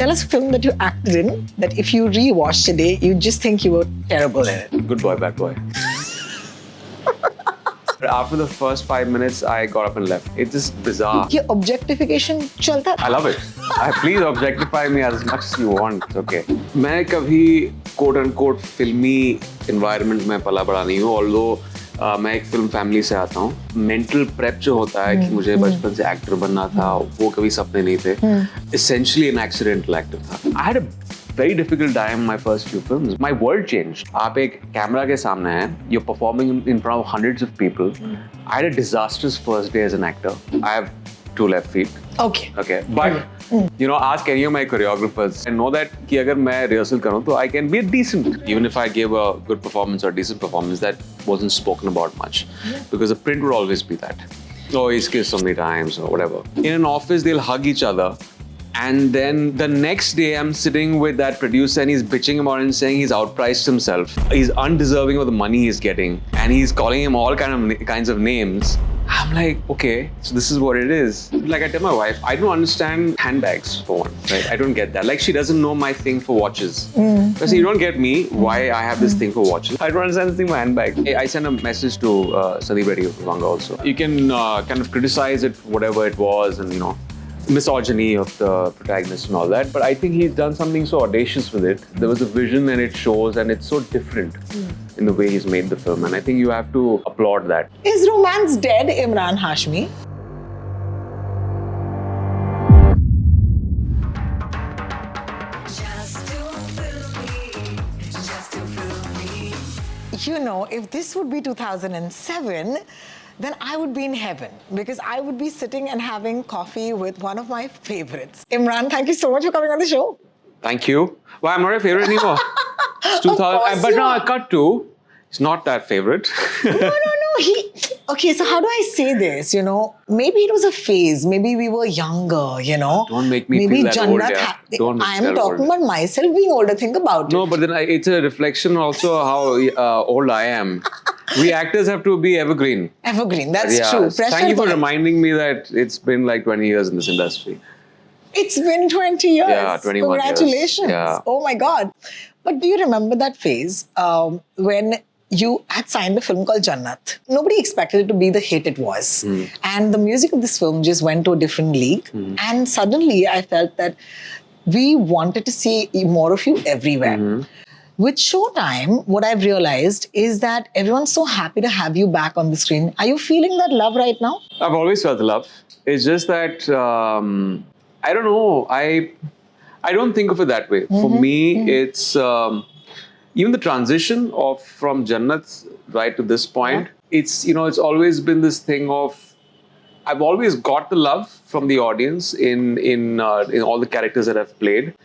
Tell us a film that you acted in that if you rewatch today, you just think you were terrible in it. Good boy, bad boy. After the first 5 minutes, I got up and left. It's just bizarre. Your objectification chalta tha. I love it. Please objectify me as much as you want. It's okay. मैं कभी quote unquote filmy environment में पला बड़ा नहीं हूँ. Although मैं एक film family से आता हूँ. Mental prep जो होता है कि मुझे बचपन से actor बनना था, वो कभी सपने नहीं थे. Essentially an accidental actor था. I had a very difficult time in my first few films. My world changed. आप एक कैमरा के सामने हैं. You're performing in front of hundreds of people. I had a disastrous first day as an actor. I have 2 left feet. Okay. But you know, ask any of my choreographers and know that कि अगर मैं rehearsal करूँ तो I can be decent. Even if I gave a good performance or decent performance, that wasn't spoken about much because the print would always be that. Oh, he's kissed so many times or whatever. In an office, they'll hug each other. And then the next day, I'm sitting with that producer and he's bitching about it and saying he's outpriced himself. He's undeserving of the money he's getting. And he's calling him all kinds of names. I'm like, okay, so this is what it is. Like I tell my wife, I don't understand handbags for one, right? I don't get that. Like she doesn't know my thing for watches. I say, you don't get me why I have this thing for watches. I don't understand this thing for handbags. I sent a message to Sandeep Reddy of Vanga also. You can kind of criticize it, whatever it was, and you know, misogyny of the protagonist and all that, but I think he's done something so audacious with it. There was a vision and it shows, and it's so different in the way he's made the film, and I think you have to applaud that. Is romance dead, Emraan Hashmi? You know, if this would be 2007, then I would be in heaven because I would be sitting and having coffee with one of my favorites. Imran, thank you so much for coming on the show. Thank you. Well, I'm not a favorite anymore. It's 2000, but now I cut to. It's not that favorite. No. Okay, so how do I say this? You know, maybe it was a phase. Maybe we were younger, you know. Don't make me feel that old, yeah. I'm talking about myself being older. Think about it. No, but then it's a reflection also of how old I am. We actors have to be evergreen. Evergreen, that's true. Thank you for reminding me that it's been like 20 years in this industry. It's been 20 years. Yeah, 21 Congratulations. Years. Yeah. Oh my God. But do you remember that phase when you had signed a film called Jannat? Nobody expected it to be the hit it was. And the music of this film just went to a different league. And suddenly I felt that we wanted to see more of you everywhere. With Showtime, what I've realized is that everyone's so happy to have you back on the screen. Are you feeling that love right now? I've always felt the love. It's just that, I don't know, I don't think of it that way. For me, it's even the transition from Jannat right to this point, it's, you know, it's always been this thing of, I've always got the love from the audience in all the characters that I've played.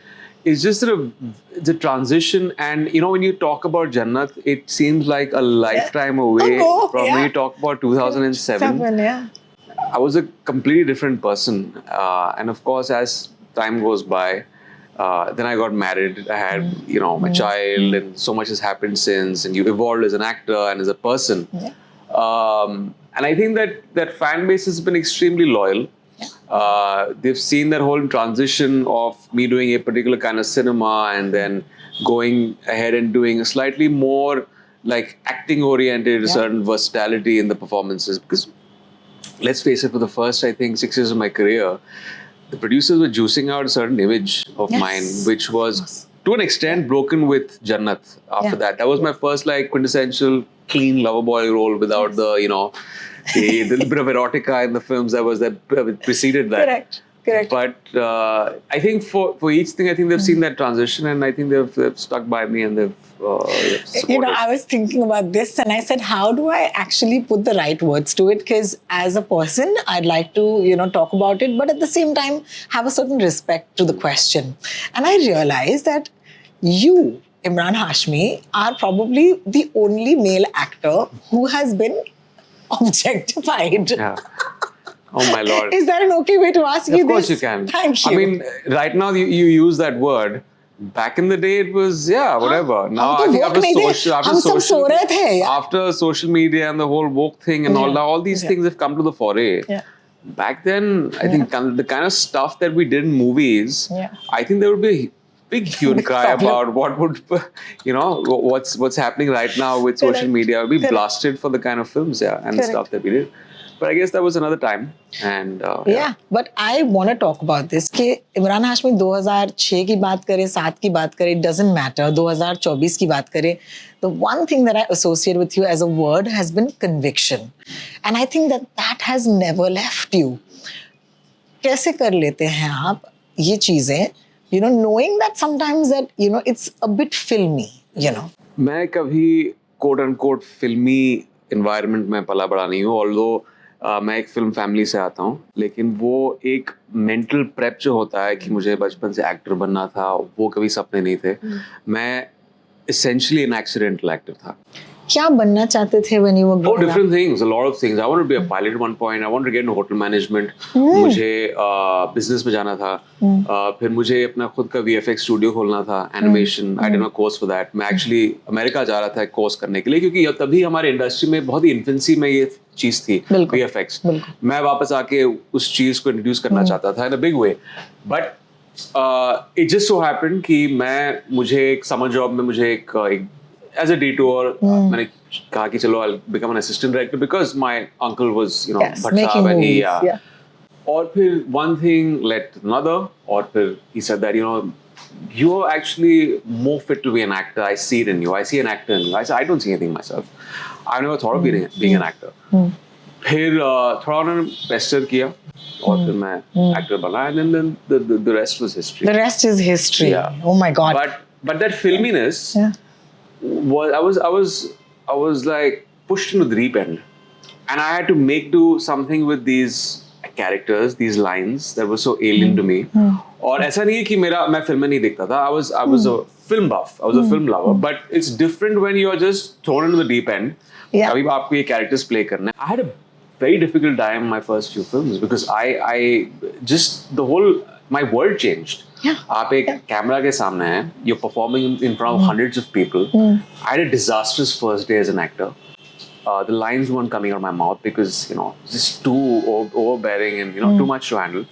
It's just the transition, and you know, when you talk about Jannat, it seems like a lifetime away from when you talk about 2007. I was a completely different person, and of course, as time goes by, then I got married. I had, you know, my child, and so much has happened since. And you evolved as an actor and as a person. And I think that fan base has been extremely loyal. They've seen that whole transition of me doing a particular kind of cinema and then going ahead and doing a slightly more like acting oriented, a certain versatility in the performances. Because let's face it, for the first, I think, 6 years of my career, the producers were juicing out a certain image of mine, which was to an extent broken with Jannat after that. That was my first like quintessential clean lover boy role without the, you know, the little bit of erotica in the films that preceded that. Correct. But I think for each thing, I think they've seen that transition, and I think they've stuck by me, and they've supported. You know, I was thinking about this, and I said, how do I actually put the right words to it? Because as a person, I'd like to, you know, talk about it, but at the same time, have a certain respect to the question. And I realized that you, Emraan Hashmi, are probably the only male actor who has been objectified. Yeah. Oh my Lord. Is that an okay way to ask you this? Of course you can. Thank you. I mean, right now you use that word. Back in the day, it was, whatever. Now, I think after social media and the whole woke thing and all these things have come to the foray. back then, I think the kind of stuff that we did in movies, I think there would be a big hue and cry about what would, what's happening right now with social media. We'll be blasted for the kind of films, and the stuff that we did. But I guess that was another time. And but I want to talk about this. कि इमरान हाशमी 2006 की बात करें, 7 की बात करें, it doesn't matter. 2024 की बात करें. The one thing that I associate with you as a word has been conviction. And I think that has never left you. कैसे कर लेते हैं आप ये चीजें? Knowing that sometimes that, it's a bit filmy, मैं कभी quote unquote filmy environment में पला बड़ा नहीं हूँ, although मैं एक फिल्म फैमिली से आता हूँ, लेकिन वो एक मेंटल प्रेप जो होता है कि मुझे बचपन से एक्टर बनना था, वो कभी सपने नहीं थे. मैं essentially an accidental actor था. क्या बनना चाहते थे when you were growing up? Different things, a lot of things. I wanted to be a pilot at one point. I wanted to get into hotel management. मुझे business में जाना था. फिर मुझे अपना खुद का VFX studio खोलना था. Animation. I did a course for that. मैं actually अमेरिका जा रहा था एक course करने के लिए, क्योंकि तभी हमारे इंडस्ट्री में बहुत ही infancy में ये चीज थी, VFX. मैं वापस आके उस चीज को introduce करना चाहता था in a big way. But it just so happened कि मुझे एक summer job में मुझे एक as a detour, मैंने कहा कि चलो I'll become an assistant director because my uncle was, Bhatt Sahab and he, और फिर one thing led to another, और फिर he said that, you're actually more fit to be an actor. I see it in you. I see an actor in you. I said, I don't see anything myself. I've never thought of being an actor. फिर थोड़ा उन्होंने pester किया, और फिर मैं actor बना, and then the rest was history. The rest is history. Yeah. Oh my God. But that filminess. I was like pushed into the deep end, and I had to make do something with these characters, these lines that were so alien to me. और ऐसा नहीं है कि मैं फिल्में नहीं देखता था. I was a film buff. I was a film lover. But it's different when you are just thrown into the deep end. अभी आपको ये characters play करना है. I had a very difficult time in my first few films because I just my world changed. आप एक camera के सामने हैं, you're performing in front of hundreds of people. I had a disastrous first day as an actor. The lines weren't coming out of my mouth because it's just too overbearing and too much to handle.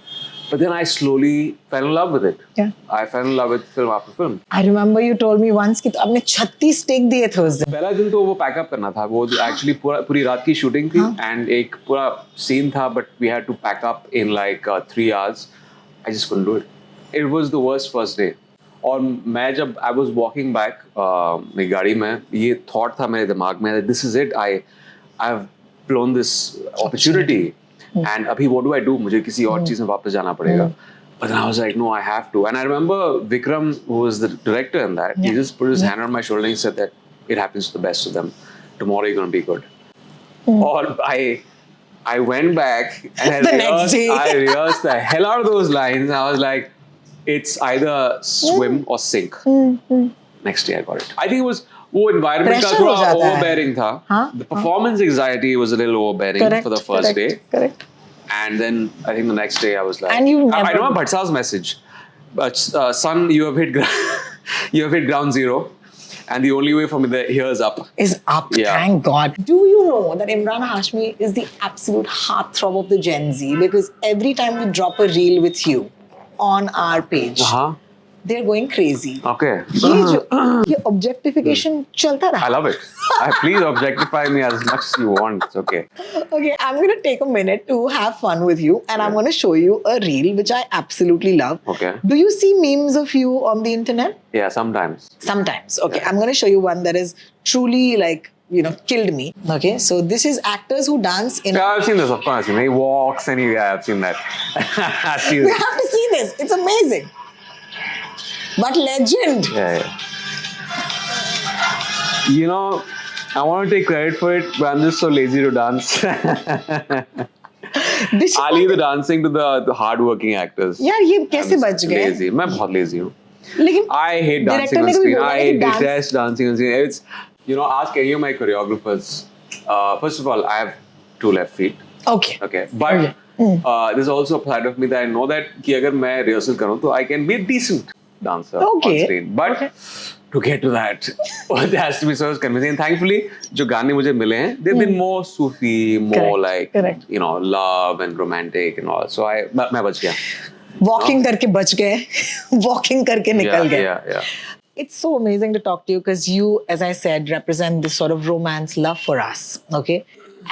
But then I slowly fell in love with it. I fell in love with film after film. I remember you told me once कि आपने 36 take दिए थे उस दिन. पहला दिन तो वो पैकअप करना था. वो actually पूरी रात की shooting थी, and एक पूरा scene था, but we had to pack up in like 3 hours. I just couldn't do it. It was the worst first day. और मैं जब I was walking back मेरी गाड़ी में, ये thought था मेरे दिमाग में that this is it. I've blown this opportunity. And अभी what do I do? मुझे किसी और चीज़ में वापस जाना पड़ेगा. But then I was like, no, I have to. And I remember Vikram, who was the director in that, he just put his hand on my shoulder and he said that it happens to the best of them. Tomorrow you're going to be good. Or I went back and I rehearsed the hell out of those lines. I was like, it's either swim or sink. Next day I got it. I think it was वो environment का थोड़ा overbearing था. The performance anxiety was a little overbearing for the first day. Correct. And then I think the next day I was like, and I know Bhatt Sahab's message, but son, you have hit ground zero. And the only way for me here is up. Is up, thank God. Do you know that Emraan Hashmi is the absolute heartthrob of the Gen Z? Because every time we drop a reel with you on our page, they're going crazy. Okay. ये objectification चलता रहा. I love it. Please objectify me as much as you want. It's okay. Okay, I'm going to take a minute to have fun with you, and I'm going to show you a reel which I absolutely love. Okay. Do you see memes of you on the internet? Yeah, sometimes. Sometimes. Okay, I'm going to show you one that is truly like, killed me. Okay, so this is actors who dance in. Yeah, I've seen this, of course. He walks and I've seen that. You have to see this. It's amazing. But legend. Yeah. I want to take credit for it, but I'm just so lazy to dance. I leave the dancing to the hard-working actors. यार ये कैसे बच गए? Lazy. मैं बहुत lazy हूँ. लेकिन I hate dancing on screen. I detest dancing on screen. It's ask any of my choreographers. First of all, I have 2 left feet. Okay. But there's also a part of me that I know that कि अगर मैं rehearsal करूँ तो I can be decent. dancer on screen. But to get to that, it has to be so convincing. And thankfully, जो गाने मुझे मिले हैं, they've been more Sufi, more like you know, love and romantic and all. So मैं बच गया. Walking करके बच गए, walking करके निकल गए. Yeah. It's so amazing to talk to you because you, as I said, represent this sort of romance love for us. Okay.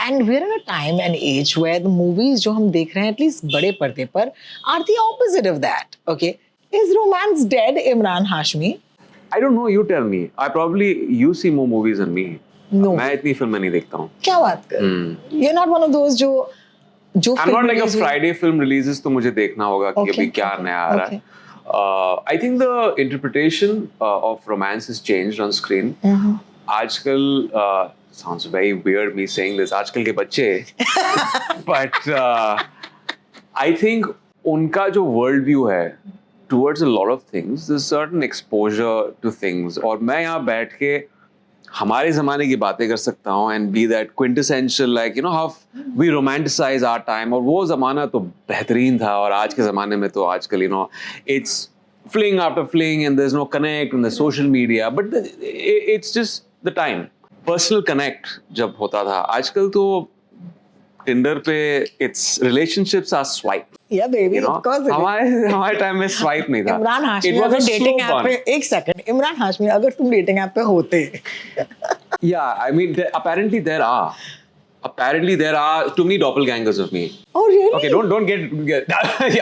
And we're in a time and age where the movies जो हम देख रहे हैं, at least बड़े पर्दे पर, are the opposite of that. Okay. Is romance dead, Emraan Hashmi? I don't know. You tell me. You see more movies than me. No. मैं इतनी फिल्में नहीं देखता हूँ. क्या बात कर? You're not one of those जो I'm not like a Friday film releases तो मुझे देखना होगा कि अभी क्या नया आ रहा है. I think the interpretation of romance has changed on screen. आजकल sounds very weird me saying this. आजकल के बच्चे, but I think उनका जो world view है towards a lot of things, there's certain exposure to things. और मैं यहाँ बैठ के हमारे ज़माने की बातें कर सकता हूँ and be that quintessential, like you know how we romanticize our time. और वो ज़माना तो बेहतरीन था और आज के ज़माने में तो आजकल you know it's fling after fling and there's no connect and the social media, but it's just the time. Personal connect जब होता था, आजकल तो Tinder पे it's relationships are swipe. Yeah, baby. You know, of course. हमारे time में swipe नहीं था. इमरान हाशमी अगर डेटिंग ऐप पे एक सेकंड, इमरान हाशमी अगर तुम डेटिंग ऐप पे होते. Yeah, I mean apparently there are too many doppelgangers of me. Oh really? Okay, don't get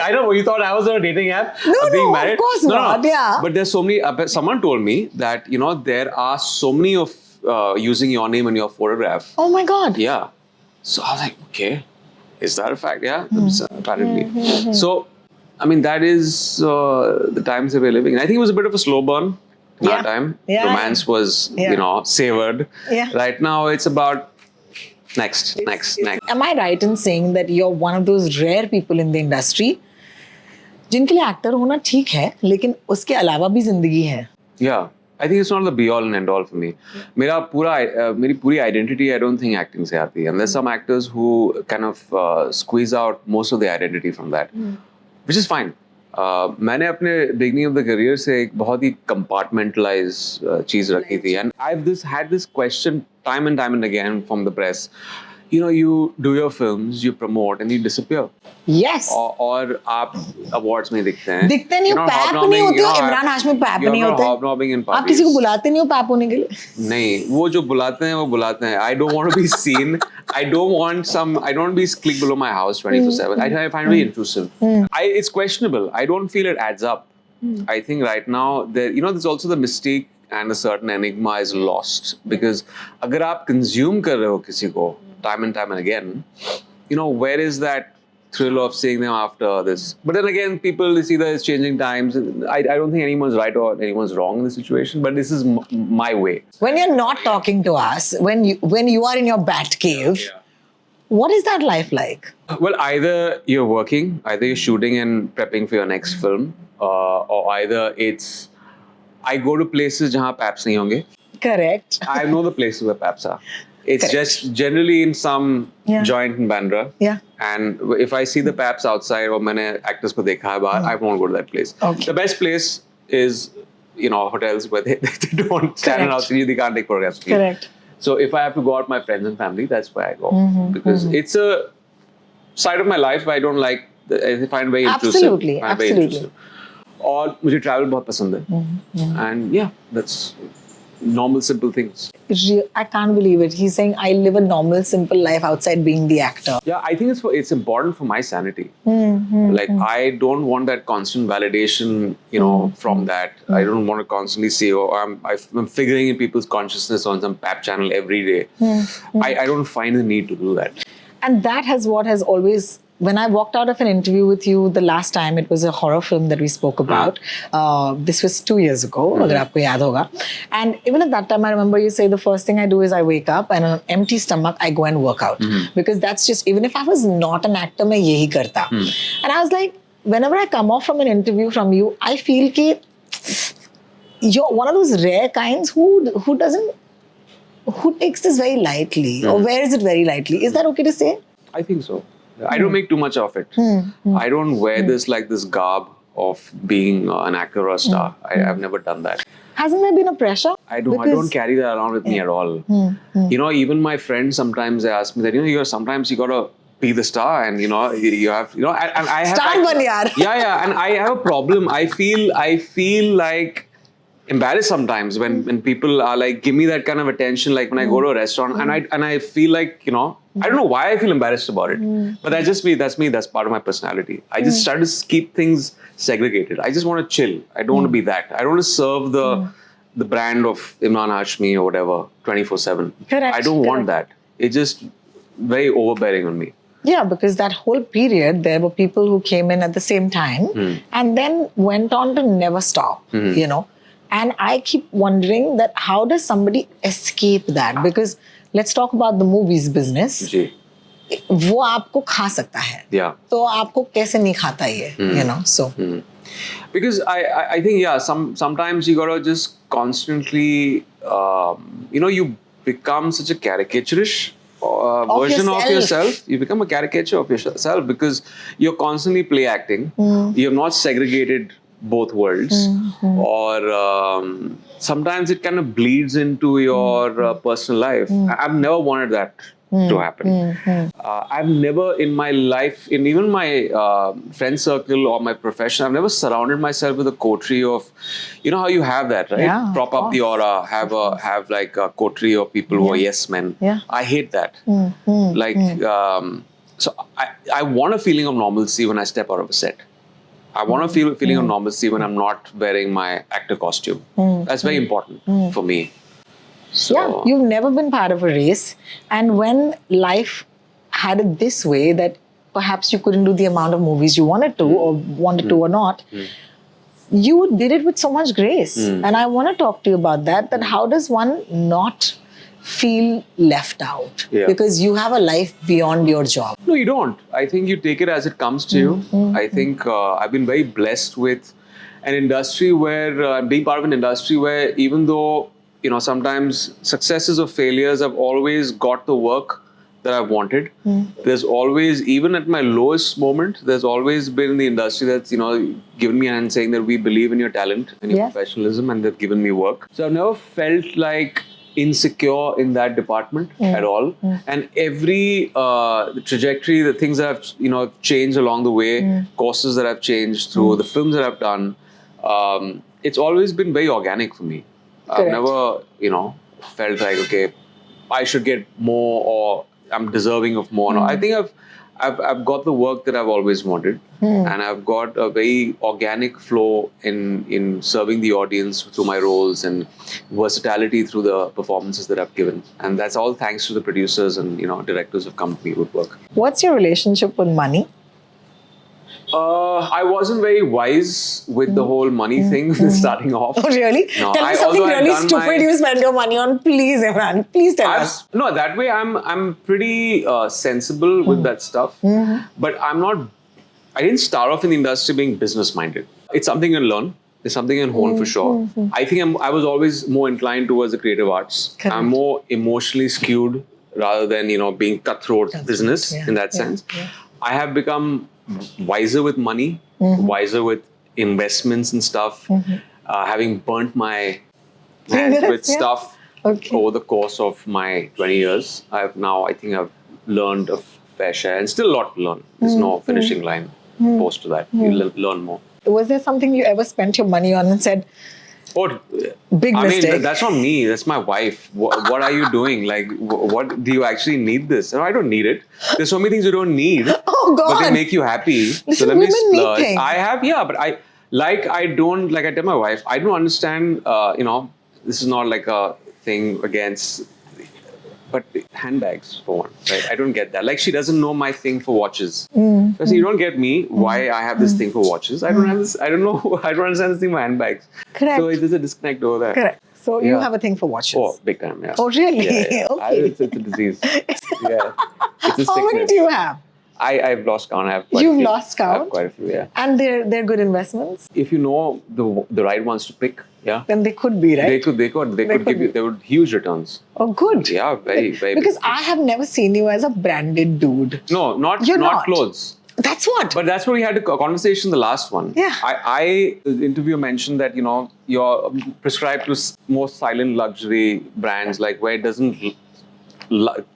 I know you thought I was on a dating app. No, being married. Of course not. Yeah. But there's so many. Someone told me that you know there are so many of using your name and your photograph. Oh my God. Yeah. So I was like, okay, is that a fact? Yeah, apparently. So, I mean, that is the times that we're living in. I think it was a bit of a slow burn in our time. Yeah. Romance was, you know, savored. Yeah. Right now, it's about next. Am I right in saying that you're one of those rare people in the industry जिनके लिए actor होना ठीक है, लेकिन उसके अलावा भी जिंदगी है? Yeah. I think it's not the be all and end all for me. मेरी पूरी identity I don't think acting से आती है. And there's some actors who kind of squeeze out most of the identity from that, which is fine. मैंने अपने beginning of the career से एक बहुत ही compartmentalized चीज़ रखी थी. And I've had this question time and again from the press. You know, you do your films, you promote, and you disappear. Yes. और आप awards में दिखते हैं. दिखते नहीं हो, पैप नहीं होते हो. इमरान हाशमी पैप नहीं होते. Hobnobbing in parties. आप किसी को बुलाते नहीं हो पैप होने के लिए? नहीं, वो जो बुलाते हैं वो बुलाते हैं. I don't want to be seen. I don't want to be click below my house 24/7. I find it very intrusive. It's questionable. I don't feel it adds up. I think right now there's also the mystique and a certain enigma is lost because अगर आप consume कर रहे हो किसी को time and again, you know, where is that thrill of seeing them after this? But then again, people see that it's changing times. I don't think anyone's right or anyone's wrong in this situation, but this is my way. When you're not talking to us, when you are in your bat cave, what is that life like? Well, either you're working, either you're shooting and prepping for your next film, or either it's I go to places jahan paps nahi honge. Correct. I know the places where paps are. It's just generally in some joint in Bandra. Yeah. And if I see the paps outside or मैंने actors को देखा है बाहर, I won't go to that place. Okay. The best place is, you know, hotels where they don't stand outside you, they can't take photographs. Correct. So if I have to go out with my friends and family, that's where I go. Because it's a side of my life I don't like, I find very intrusive. Absolutely. और मुझे travel बहुत पसंद है. And yeah, that's normal, simple things. I can't believe it. He's saying I live a normal, simple life outside being the actor. Yeah, I think it's important for my sanity. Like I don't want that constant validation, you know, from that. I don't want to constantly say, oh, I'm figuring in people's consciousness on some pap channel every day. I don't find the need to do that. And that has what has always. When I walked out of an interview with you the last time, it was a horror film that we spoke about. This was 2 years ago, अगर आपको याद होगा. And even at that time, I remember you say the first thing I do is I wake up and on an empty stomach, I go and work out. Because that's just, even if I was not an actor, मैं यही करता. And I was like, whenever I come off from an interview from you, I feel कि you're one of those rare kinds who takes this very lightly or wears it very lightly. Is that okay to say? I think so. I don't make too much of it. I don't wear this like this garb of being an actor or a star. I've never done that. Hasn't there been a pressure? I don't carry that around with me at all. You know, even my friends sometimes they ask me that, you know, sometimes you gotta be the star, and you know, you have, you know, and I have Star ban yaar. yeah, and I have a problem. I feel like embarrassed sometimes when people are like, give me that kind of attention, like when I go to a restaurant, and I feel like, you know, I don't know why I feel embarrassed about it, but that's me, that's part of my personality. I just try to keep things segregated. I just want to chill. I don't want to be that. I don't want to serve the brand of Emraan Hashmi or whatever 24/7. Correct. I don't want that. It's just very overbearing on me. Yeah, because that whole period, there were people who came in at the same time and then went on to never stop, you know. And I keep wondering that how does somebody escape that? Because let's talk about the movies business. जी. वो आपको खा सकता है. Yeah. तो आपको कैसे नहीं खाता ये, you know, so. Because I think, yeah, sometimes you gotta just constantly, you know, you become such a caricaturish version of yourself. You become a caricature of yourself because you're constantly play acting. You have not segregated both worlds, or sometimes it kind of bleeds into your personal life. I've never wanted that to happen. I've never in my life, in even my friend circle or my profession, I've never surrounded myself with a coterie of, you know how you have that, right? Yeah, Prop up the aura, have like a coterie of people who are yes men. Yeah. I hate that. Like, so I want a feeling of normalcy when I step out of a set. I want to feel a feeling of normalcy when I'm not wearing my actor costume. That's very important for me. So, yeah, you've never been part of a race. And when life had it this way that perhaps you couldn't do the amount of movies you wanted to or wanted to or not, you did it with so much grace. And I want to talk to you about that how does one not feel left out? Yeah. Because you have a life beyond your job. no, you don't. I think you take it as it comes to you. I think I've been very blessed with an industry where, being part of an industry where even though, you know, sometimes successes or failures, I've always got the work that I've wanted. There's always, even at my lowest moment, there's always been in the industry that's, you know, given me a hand saying that we believe in your talent and your professionalism, and they've given me work. So I've never felt like insecure in that department at all. And every the trajectory, the things that I've, you know, changed along the way, courses that I've changed through, the films that I've done, it's always been very organic for me. I've never, you know, felt like, okay, I should get more or I'm deserving of more. No, I think I've got the work that I've always wanted, and I've got a very organic flow in serving the audience through my roles and versatility through the performances that I've given. And that's all thanks to the producers and, you know, directors of come to me with work. What's your relationship with money? I wasn't very wise with the whole money thing starting off. Oh, really? No, tell me something really stupid you spend your money on. Please, Emraan. Please tell us. No, that way I'm pretty sensible with that stuff. But I didn't start off in the industry being business minded. It's something you learn. It's something you hone for sure. I think I was always more inclined towards the creative arts. Correct. I'm more emotionally skewed rather than, you know, being cutthroat business in that sense. Yeah. I have become wiser with money, wiser with investments and stuff, having burnt my hands with stuff over the course of my 20 years. I think I've learned a fair share and still a lot to learn. There's no finishing line post to that. You learn more. Was there something you ever spent your money on and said, big mistake? I mean, that's not me. That's my wife. What are you doing? Like, what do you actually need this? No, I don't need it. There's so many things you don't need. Oh God! But they make you happy. Listen, so let me women need things. I have, yeah, but I tell my wife, I don't understand. You know, this is not like a thing against. But handbags, for one, right? I don't get that. Like, she doesn't know my thing for watches. So you don't get me why I have this thing for watches. I don't have this. I don't know. I don't understand this thing for handbags. Correct. So there's a disconnect over there. Correct. So you have a thing for watches. Oh, big time, yeah. Oh, really? Yeah. Okay. It's a disease. Yeah. It's a sickness. How many do you have? I've lost count. I have quite You've a few. lost count? I have quite a few, yeah. And they're good investments? If you know the right ones to pick, yeah. Then they could be, right? They could give you, they would huge returns. Oh, good. Yeah, very, very Because big. I have never seen you as a branded dude. No, not You're not clothes. That's what. But that's what we had a conversation the last one. Yeah. The interview mentioned that, you're prescribed to more silent luxury brands, like where it doesn't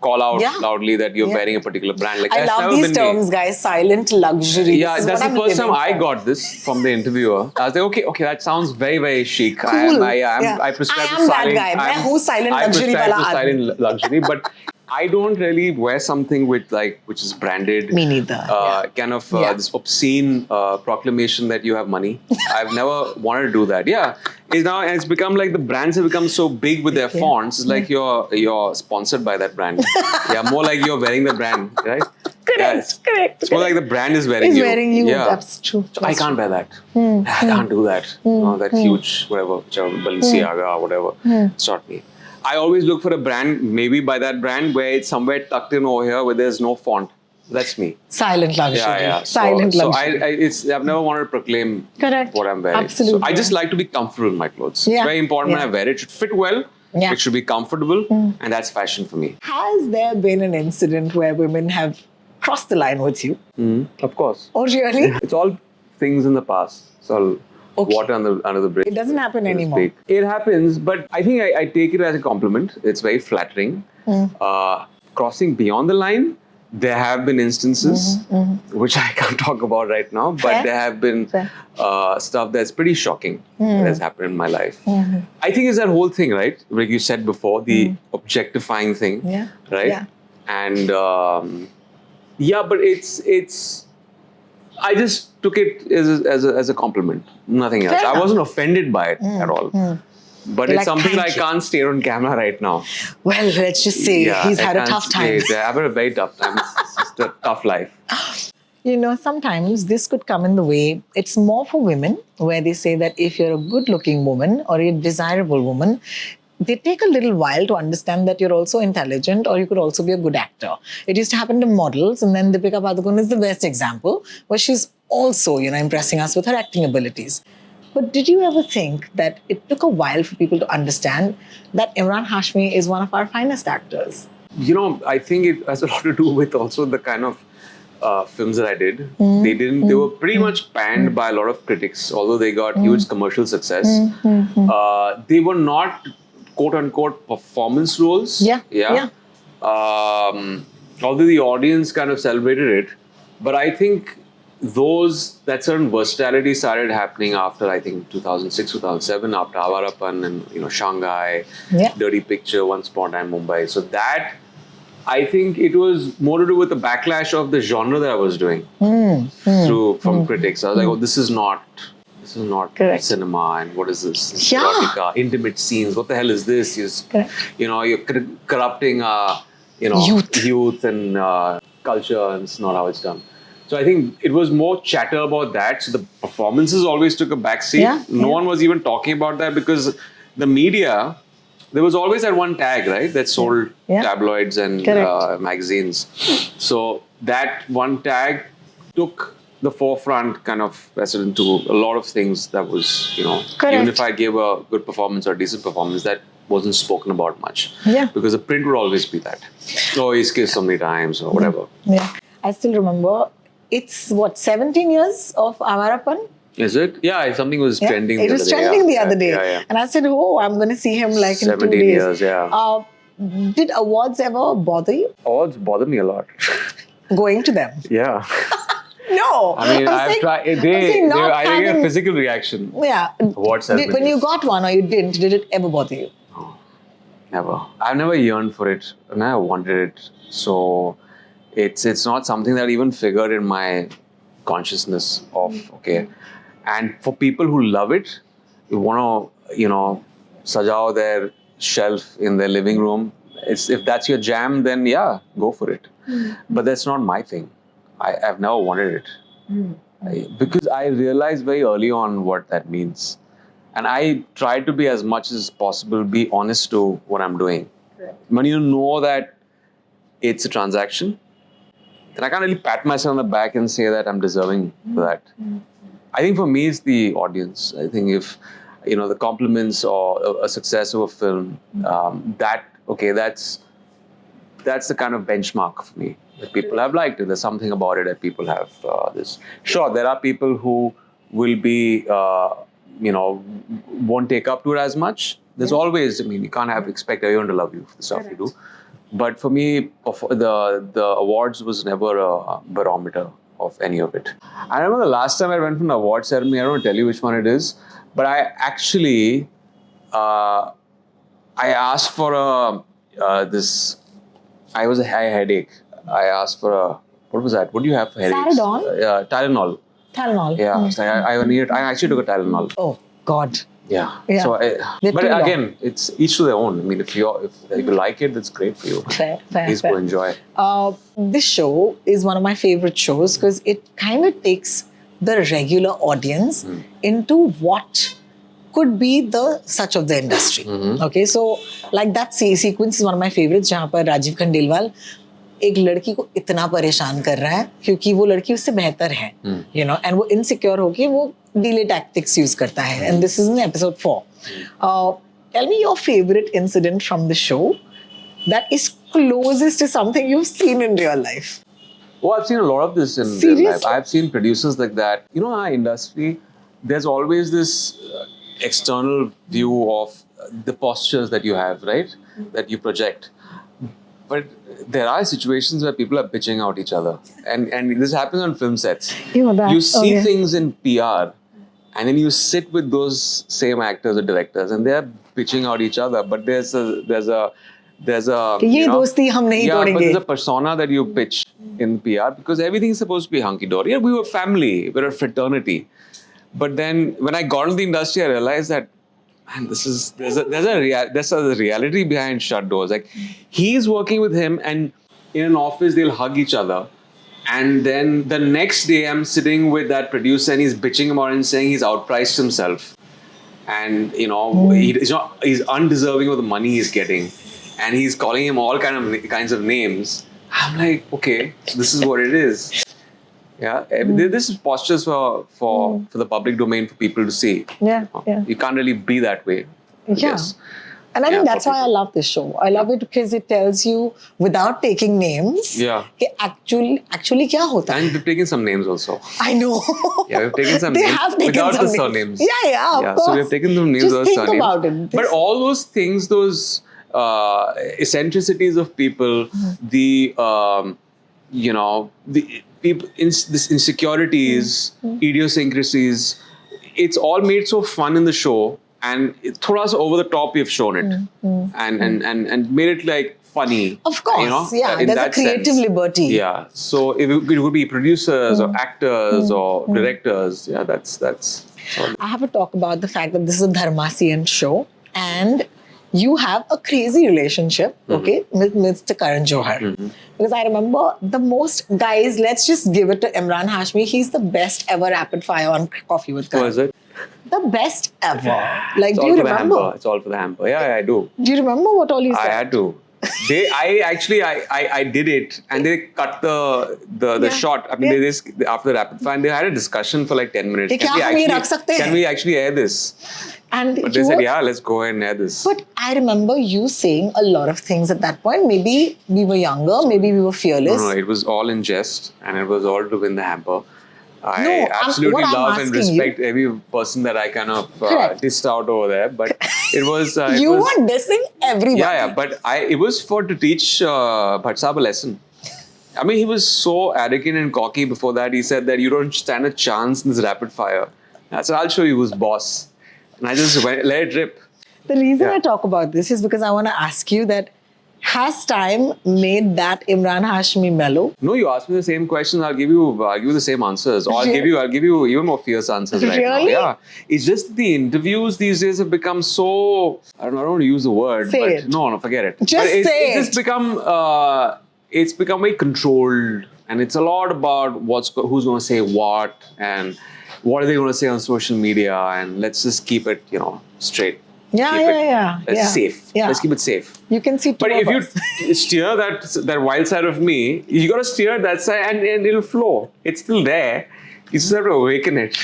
call out loudly that you're wearing a particular brand. Like, I that's love never these been terms, guys. Silent luxury. Yeah, This is that's what the I'm first time living I for. got this from the interviewer. I was like, okay, that sounds very, very chic. Cool. I prescribe I to am silent. that guy. Who's silent I luxury prescribe wala to aadmi. silent luxury, but I don't really wear something which is branded. Me neither. Kind of this obscene proclamation that you have money. I've never wanted to do that. Yeah, it's become like the brands have become so big with their fonts. It's like you're sponsored by that brand. Yeah, more like you're wearing the brand, right? Correct. It's more like the brand is wearing He's you. wearing you. Yeah. That's true. So I can't wear that. I can't do that. That huge, whichever, Balenciaga or whatever. It's not me. I always look for a brand, maybe by that brand, where it's somewhere tucked in over here where there's no font. That's me. Silent luxury. Yeah. Silent luxury. I've never wanted to proclaim what I'm wearing. Absolutely. So I just like to be comfortable in my clothes. It's very important when I wear it. It should fit well. Yeah. It should be comfortable. And that's fashion for me. Has there been an incident where women have crossed the line with you? Of course. Oh, really? It's all things in the past. It's all water under the bridge. It doesn't happen anymore. It happens, but I think I take it as a compliment. It's very flattering. Crossing beyond the line, there have been instances, which I can't talk about right now, but there have been stuff that's pretty shocking that has happened in my life. I think it's that whole thing, right? Like you said before, the objectifying thing, right? Yeah. And but it's. I just took it as a compliment, nothing else. I wasn't offended by it at all. But it's something that I can't state on camera right now. Well, let's just say he's had a tough time. I've had a very tough time. It's just a tough life. Sometimes this could come in the way. It's more for women, where they say that if you're a good-looking woman or a desirable woman, they take a little while to understand that you're also intelligent or you could also be a good actor. It used to happen to models, and then Deepika Padukone is the best example, where she's also, impressing us with her acting abilities. But did you ever think that it took a while for people to understand that Emraan Hashmi is one of our finest actors? I think it has a lot to do with also the kind of films that I did. They were pretty much panned by a lot of critics, although they got huge commercial success. They were not quote-unquote performance roles. Although the audience kind of celebrated it, but I think that certain versatility started happening after, I think, 2006, 2007, after Avarapan and, Shanghai, Dirty Picture, Once Upon a Time, Mumbai. So that, I think it was more to do with the backlash of the genre that I was doing from critics. I was like, this is not cinema, and what is this? Erotica, intimate scenes. What the hell is this? You're corrupting youth and culture, and it's not how it's done. So I think it was more chatter about that. So the performances always took a backseat. No one was even talking about that because the media, there was always that one tag, right? That sold tabloids and magazines. So that one tag took the forefront kind of precedent to a lot of things that was, even if I gave a good performance or decent performance, that wasn't spoken about much. Because the print would always be that. Oh, he's kissed so many times or whatever. I still remember, it's 17 years of Avarapan? Is it? Yeah, something was trending the other day. It was trending the other day. And I said, I'm going to see him like in 2 days. 17 years, yeah. Did awards ever bother you? Awards bother me a lot. Going to them? Yeah. No. I mean, I've tried. I get a physical reaction. Yeah. Awards when you got one or you didn't, did it ever bother you? No, never. I've never yearned for it. I never wanted it. So it's not something that even figured in my consciousness of, okay. And for people who love it, you want to, sajao their shelf in their living room. If that's your jam, then go for it. But that's not my thing. I've never wanted it. Because I realized very early on what that means. And I try to be as much as possible, be honest to what I'm doing. When you know that it's a transaction, then I can't really pat myself on the back and say that I'm deserving for that. I think for me, it's the audience. I think if, the compliments or a success of a film, that's that's the kind of benchmark for me that people have liked it. There's something about it that people have this. Sure, there are people who will be, won't take up to it as much. There's always, you can't expect everyone to love you for the stuff you do. But for me, the awards was never a barometer of any of it. I remember the last time I went for an award ceremony, I don't want to tell you which one it is, but I actually, I asked for I had a headache. I asked for what was that? What do you have for headaches? Tylenol. Tylenol. Yeah, so I actually took a Tylenol. Oh, God. Yeah. Yeah. So, but again, it's each to their own. If you like it, that's great for you. Fair. Please go enjoy. This show is one of my favorite shows because it kind of takes the regular audience into what could be the such of the industry. Okay, so like that sequence is one of my favorites, जहाँ पर राजीव खंडेलवाल एक लड़की को इतना परेशान कर रहा है क्योंकि वो लड़की उससे बेहतर है, and वो insecure होके वो delay tactics use करता है, and this is in episode 4. Tell me your favorite incident from the show that is closest to something you've seen in real life. Oh, I've seen a lot of this in real life. I've seen producers like that. Our industry, there's always this external view of the postures that you have, right? That you project. But there are situations where people are pitching out each other. And this happens on film sets. You see things in PR and then you sit with those same actors or directors and they're pitching out each other. But there's a there's a persona that you pitch in PR because everything is supposed to be hunky-dory. Yeah, we were family, we're a fraternity. But then when I got into the industry, I realized that, man, there's a reality behind shut doors. Like, he's working with him and in an office, they'll hug each other. And then the next day, I'm sitting with that producer and he's bitching about it and saying he's outpriced himself. And, he's undeserving of the money he's getting. And he's calling him all kinds of names. I'm like, okay, so this is what it is. Yeah, this is postures for the public domain for people to see. Yeah. You can't really be that way. Yes. And I think that's why I love this show. I love it because it tells you without taking names. Yeah. Actually, kya hota hai? And we've taken some names also. I know. Yeah, we've taken some they names have taken without some the names. surnames. Yeah, of course. So we've taken some names Just without think surnames. about it. But all those things, those eccentricities of people, the people, this insecurities, idiosyncrasies, it's all made so fun in the show. And thoda sa over the top, we've shown it and made it like funny. Of course, there's a creative liberty. Yeah, so it would be producers or actors or directors. Yeah, that's. I have to talk about the fact that this is a Dharmasian show and you have a crazy relationship, with Mr. Karan Johar. Because I remember the most guys, let's just give it to Emraan Hashmi. He's the best ever rapid fire on Koffee with Karan. Oh, is it? The best ever. Like, it's do you remember? It's all for the hamper. Yeah, I do. Do you remember what all you said? I had to. I did it and they cut the shot. I mean, they just, after the rapid fire, they had a discussion for like 10 minutes. Can we actually air this? But they said, yeah, let's go ahead and air this. But I remember you saying a lot of things at that point. Maybe we were younger, maybe we were fearless. No, it was all in jest and it was all to win the hamper. I absolutely love and respect every person that I kind of dissed out over there. But it was... you were dissing everyone. Yeah, but it was to teach Bhatt Saab a lesson. I mean, he was so arrogant and cocky before that. He said that you don't stand a chance in this rapid fire. I said, I'll show you who's boss. And I just let it rip. The reason I talk about this is because I want to ask you that has time made that Emraan Hashmi mellow? No, you ask me the same question, I'll give you the same answers. Or I'll give you even more fierce answers right now. Yeah. It's just the interviews these days have become so, I don't want to use the word. No, forget it. It's become very controlled. And it's a lot about who's going to say what and what are they going to say on social media, and let's just keep it, straight. Safe. Yeah. Let's keep it safe. You can see. But if you steer that wild side of me, you got to steer that side, and it'll flow. It's still there. You just have to awaken it.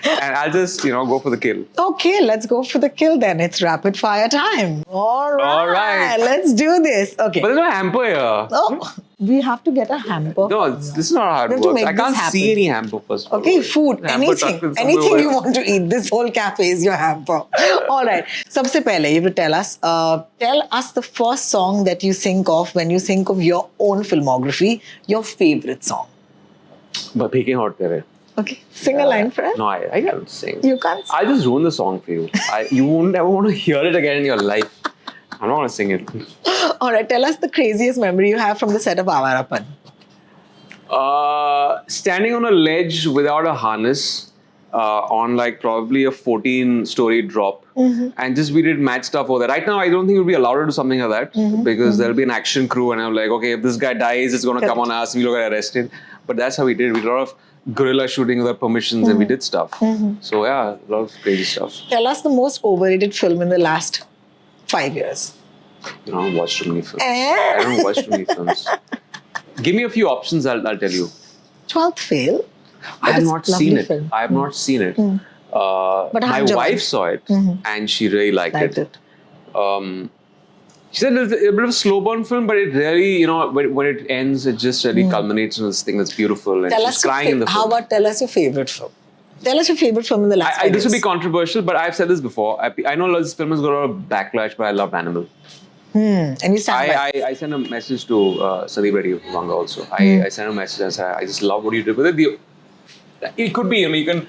and I'll just, go for the kill. Okay, let's go for the kill then. It's rapid fire time. All right. Let's do this. Okay. But there's no hamper here. Oh, we have to get a hamper. No, this is not how it We have to works. make I can't this see happen. any hamper first of all. Okay, food, Hamper tucked in anything somewhere. you want to eat. This whole cafe is your hamper. All right. Sabse pehle, you have to tell us the first song that you think of when you think of your own filmography, your favorite song. But picking hot kare. Okay, sing a line for us. No, I can't sing. You can't sing. I'll just ruin the song for you. You won't ever want to hear it again in your life. I'm not going to sing it. All right, tell us the craziest memory you have from the set of Avarapan. Standing on a ledge without a harness on like probably a 14-story drop. And just we did match stuff over there. Right now, I don't think we'll be allowed to do something like that because there'll be an action crew and I'm like, okay, if this guy dies, it's going to come on us and we'll get arrested. But that's how we did. We did a lot of guerrilla shooting without permissions and we did stuff. So yeah, a lot of crazy stuff. Tell us the most overrated film in the last 5 years. I don't watch too many films. I don't watch too many films. Give me a few options, I'll tell you. 12th Fail. I have not seen it. Film. I have not seen it. But my wife saw it and she really liked it. She said it's a bit of a slow burn film, but it really, when it ends, it just really culminates in this thing that's beautiful. And she's crying in the film. How about tell us your favorite film? Tell us your favorite film in the last 5 years. This will be controversial, but I've said this before. I know this film has got a lot of backlash, but I love Animal. And you stand by. I sent a message to Sandeep Reddy Vanga also. I sent a message and said, I just love what you did with it. It could be, you can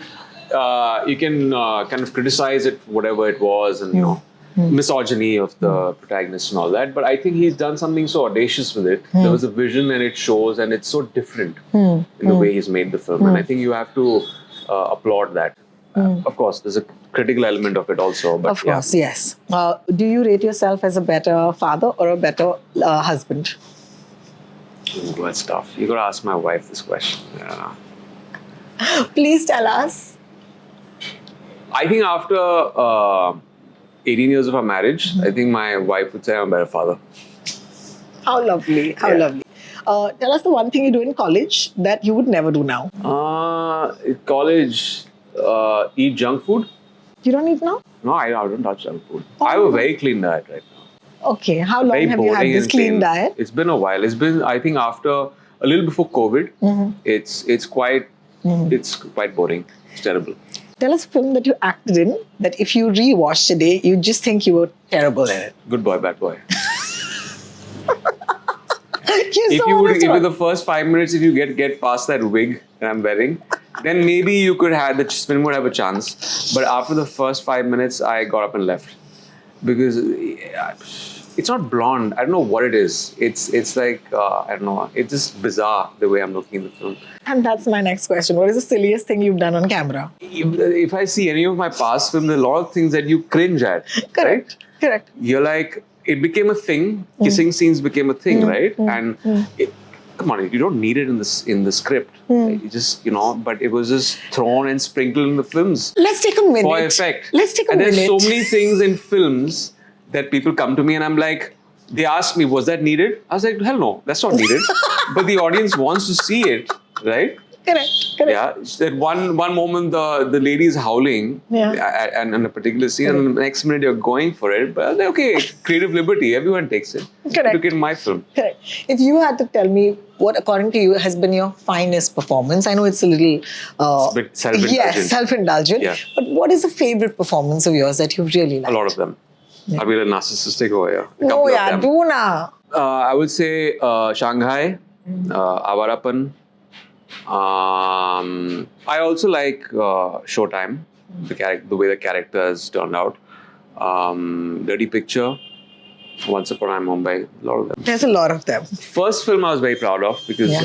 kind of criticize it for whatever it was and, misogyny of the protagonist and all that. But I think he's done something so audacious with it. There was a vision and it shows and it's so different in the way he's made the film. And I think you have to applaud that. Of course, there's a critical element of it also. But of course, yes. Do you rate yourself as a better father or a better husband? Ooh, that's tough. You got to ask my wife this question. Yeah. Please tell us. I think after 18 years of our marriage, I think my wife would say I'm a better father. How lovely. How lovely. Tell us the one thing you do in college that you would never do now. In college, eat junk food. You don't eat now? No, I don't touch junk food. I have a very clean diet right now. Okay. How long Very have you had boring this and clean plain. diet? It's been a while. It's been, I think, after a little before COVID. It's quite boring. It's terrible. Tell us a film that you acted in that if you rewatch today, you just think you were terrible in it. Good boy, bad boy. If the first 5 minutes, if you get past that wig that I'm wearing, then maybe you could have the spin would have a chance. But after the first 5 minutes, I got up and left because it's not blonde. I don't know what it is. It's like I don't know. It's just bizarre the way I'm looking in the film. And that's my next question. What is the silliest thing you've done on camera? If I see any of my past films, there are a lot of things that you cringe at. Correct. Right? Correct. You're like, it became a thing. Kissing scenes became a thing, right? And come on, you don't need it in the script. You just, but it was just thrown and sprinkled in the films. Let's take a minute. For effect. Let's take a minute. And there's so many things in films that people come to me and I'm like, they ask me, was that needed? I was like, hell no, that's not needed. But the audience wants to see it, right? Correct. Yeah, that one moment the lady is howling and in a particular scene, and the next minute you're going for it. But okay, creative liberty, everyone takes it. Correct. Look at my film. Correct. If you had to tell me what, according to you, has been your finest performance, I know it's a little It's a bit self-indulgent. Yes, self-indulgent. Yeah. But what is a favorite performance of yours that you really liked? A lot of them. I'll be a little narcissistic over here. A No, couple yeah, of them. do na. I would say Shanghai, Avarapan. I also like Showtime, the way the characters turned out. Dirty Picture, Once Upon a Time Mumbai, a lot of them. There's a lot of them. First film I was very proud of because this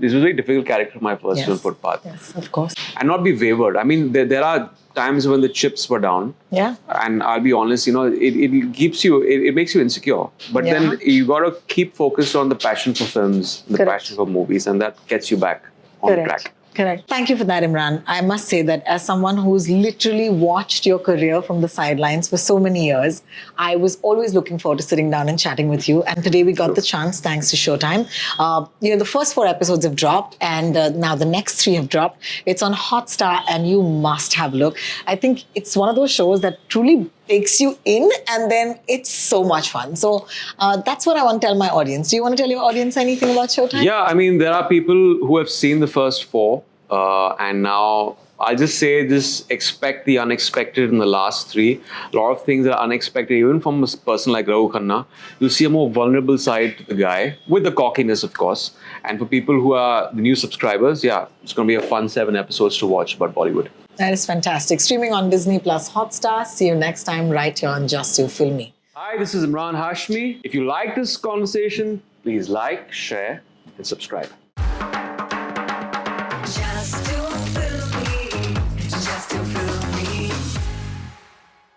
was a very difficult character, my first film, Footpath. Yes, of course. And not be wavered. I mean, there are times when the chips were down. Yeah. And I'll be honest, it keeps you, it makes you insecure. But then you got to keep focused on the passion for films, the passion for movies, and that gets you back on track. Correct. Thank you for that, Imran. I must say that as someone who's literally watched your career from the sidelines for so many years, I was always looking forward to sitting down and chatting with you. And today we got the chance thanks to Showtime. The first 4 episodes have dropped, and now the next 3 have dropped. It's on Hotstar, and you must have a look. I think it's one of those shows that truly takes you in, and then it's so much fun. So that's what I want to tell my audience. Do you want to tell your audience anything about Showtime? Yeah, I mean, there are people who have seen the first 4, and now I'll just say, just expect the unexpected in the last 3. A lot of things are unexpected, even from a person like Raghu Khanna. You see a more vulnerable side to the guy, with the cockiness, of course. And for people who are the new subscribers, yeah, it's going to be a fun 7 episodes to watch about Bollywood. That is fantastic. Streaming on Disney Plus Hotstar. See you next time right here on Just You Filmy. Hi, this is Emraan Hashmi. If you like this conversation, please like, share, and subscribe. Just